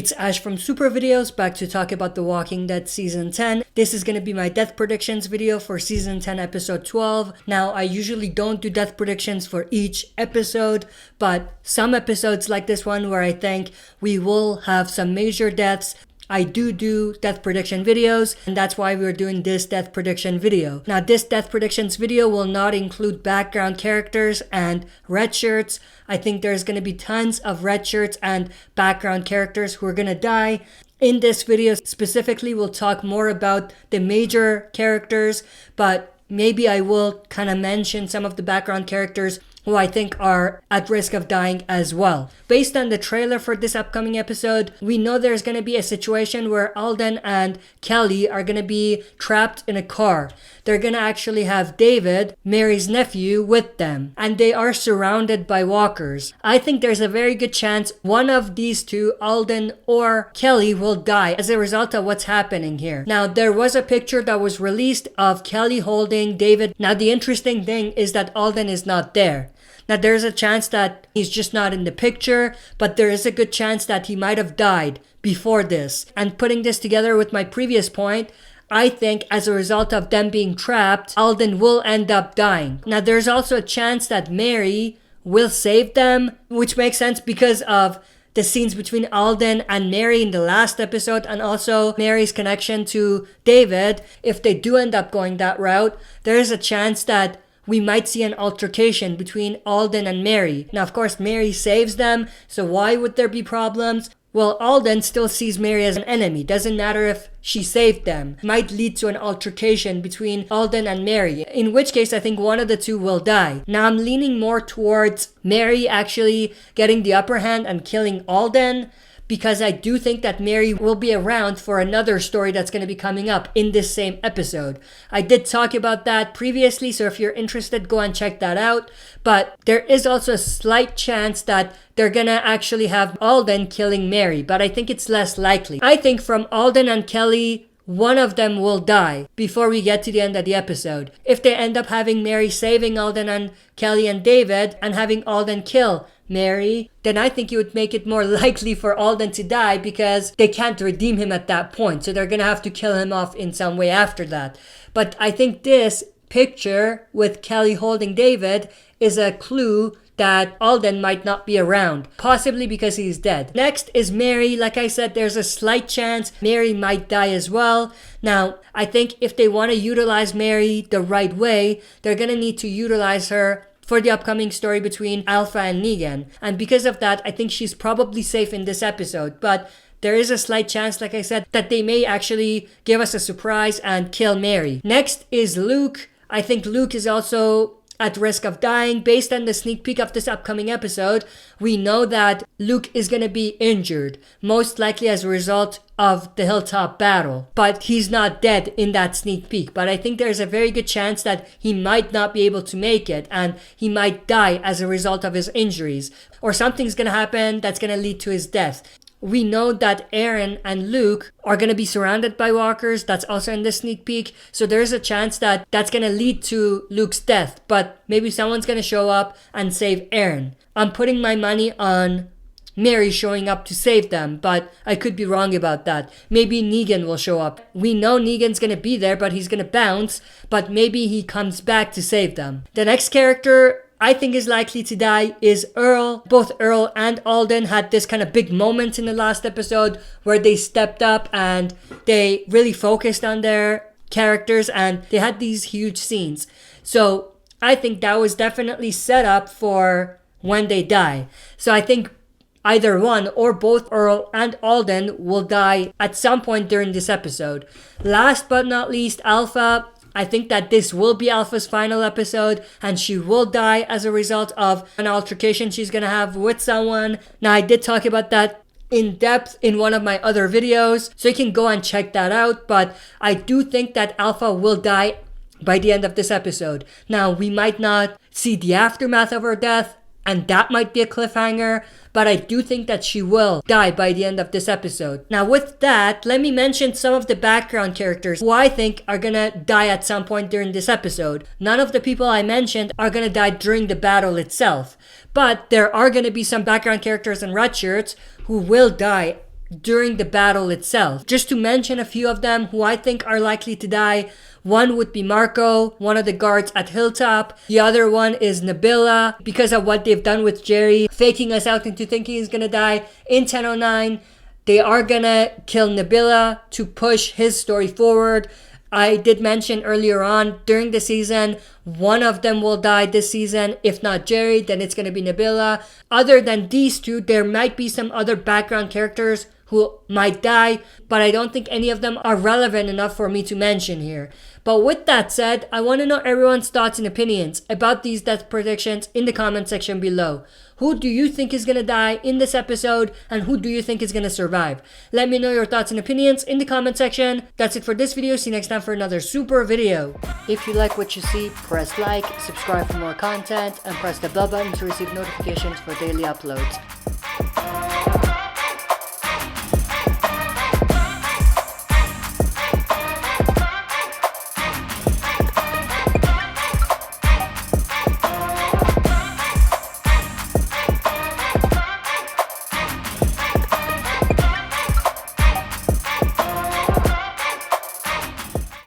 It's Ash from Super Videos, back to talk about The Walking Dead Season 10. This is going to be my death predictions video for Season 10 Episode 12. Now, I usually don't do death predictions for each episode, but some episodes like this one where I think we will have some major deaths, I do death prediction videos, and that's why we're doing this death prediction video. Now, this death predictions video will not include background characters and red shirts. I think there's going to be tons of red shirts and background characters who are going to die. In this video specifically, we'll talk more about the major characters, but maybe I will kind of mention some of the background characters who I think are at risk of dying as well. Based on the trailer for this upcoming episode, we know there's going to be a situation where Alden and Kelly are going to be trapped in a car. They're going to actually have David, Mary's nephew, with them, and they are surrounded by walkers. I think there's a very good chance one of these two, Alden or Kelly, will die as a result of what's happening here. Now, there was a picture that was released of Kelly holding David. Now, the interesting thing is that Alden is not there. Now, there's a chance that he's just not in the picture, but there is a good chance that he might have died before this. And putting this together with my previous point, I think as a result of them being trapped, Alden will end up dying. Now, there's also a chance that Mary will save them, which makes sense because of the scenes between Alden and Mary in the last episode, and also Mary's connection to David. If they do end up going that route, there is a chance that we might see an altercation between Alden and Mary. Now, of course, Mary saves them, so why would there be problems? Well, Alden still sees Mary as an enemy. Doesn't matter if she saved them. Might lead to an altercation between Alden and Mary, in which case I think one of the two will die. Now, I'm leaning more towards Mary actually getting the upper hand and killing Alden, because I do think that Mary will be around for another story that's going to be coming up in this same episode. I did talk about that previously, so if you're interested, go and check that out. But there is also a slight chance that they're going to actually have Alden killing Mary, but I think it's less likely. I think from Alden and Kelly, one of them will die before we get to the end of the episode. If they end up having Mary saving Alden and Kelly and David and having Alden kill Mary, then I think you would make it more likely for Alden to die because they can't redeem him at that point. So they're going to have to kill him off in some way after that. But I think this picture with Kelly holding David is a clue that Alden might not be around, possibly because he's dead. Next is Mary. Like I said, there's a slight chance Mary might die as well. Now, I think if they want to utilize Mary the right way, they're going to need to utilize her for the upcoming story between Alpha and Negan. And because of that, I think she's probably safe in this episode. But there is a slight chance, like I said, that they may actually give us a surprise and kill Mary. Next is Luke. I think Luke is also at risk of dying. Based on the sneak peek of this upcoming episode, we know that Luke is going to be injured, most likely as a result of the hilltop battle. But he's not dead in that sneak peek. But I think there's a very good chance that he might not be able to make it, and he might die as a result of his injuries. Or something's going to happen that's going to lead to his death. We know that Aaron and Luke are going to be surrounded by walkers. That's also in the sneak peek. So there's a chance that that's going to lead to Luke's death. But maybe someone's going to show up and save Aaron. I'm putting my money on Mary showing up to save them, but I could be wrong about that. Maybe Negan will show up. We know Negan's going to be there, but he's going to bounce. But maybe he comes back to save them. The next character I think is likely to die is Earl. Both Earl and Alden had this kind of big moment in the last episode where they stepped up and they really focused on their characters and they had these huge scenes. So I think that was definitely set up for when they die. So I think either one or both Earl and Alden will die at some point during this episode. Last but not least, Alpha. I think that this will be Alpha's final episode and she will die as a result of an altercation she's going to have with someone. Now, I did talk about that in depth in one of my other videos, so you can go and check that out. But I do think that Alpha will die by the end of this episode. Now, we might not see the aftermath of her death, and that might be a cliffhanger, but I do think that she will die by the end of this episode. Now, with that, let me mention some of the background characters who I think are gonna die at some point during this episode. None of the people I mentioned are gonna die during the battle itself, but there are gonna be some background characters and red shirts who will die during the battle itself. Just to mention a few of them who I think are likely to die. One would be Marco, one of the guards at Hilltop. The other one is Nabila, because of what they've done with Jerry, faking us out into thinking he's gonna die in 1009. They are gonna kill Nabila to push his story forward. I did mention earlier on during the season, one of them will die this season. If not Jerry, then it's gonna be Nabila. Other than these two, there might be some other background characters who might die, but I don't think any of them are relevant enough for me to mention here. But with that said, I want to know everyone's thoughts and opinions about these death predictions in the comment section below. Who do you think is going to die in this episode, and who do you think is going to survive? Let me know your thoughts and opinions in the comment section. That's it for this video. See you next time for another super video. If you like what you see, press like, subscribe for more content, and press the bell button to receive notifications for daily uploads.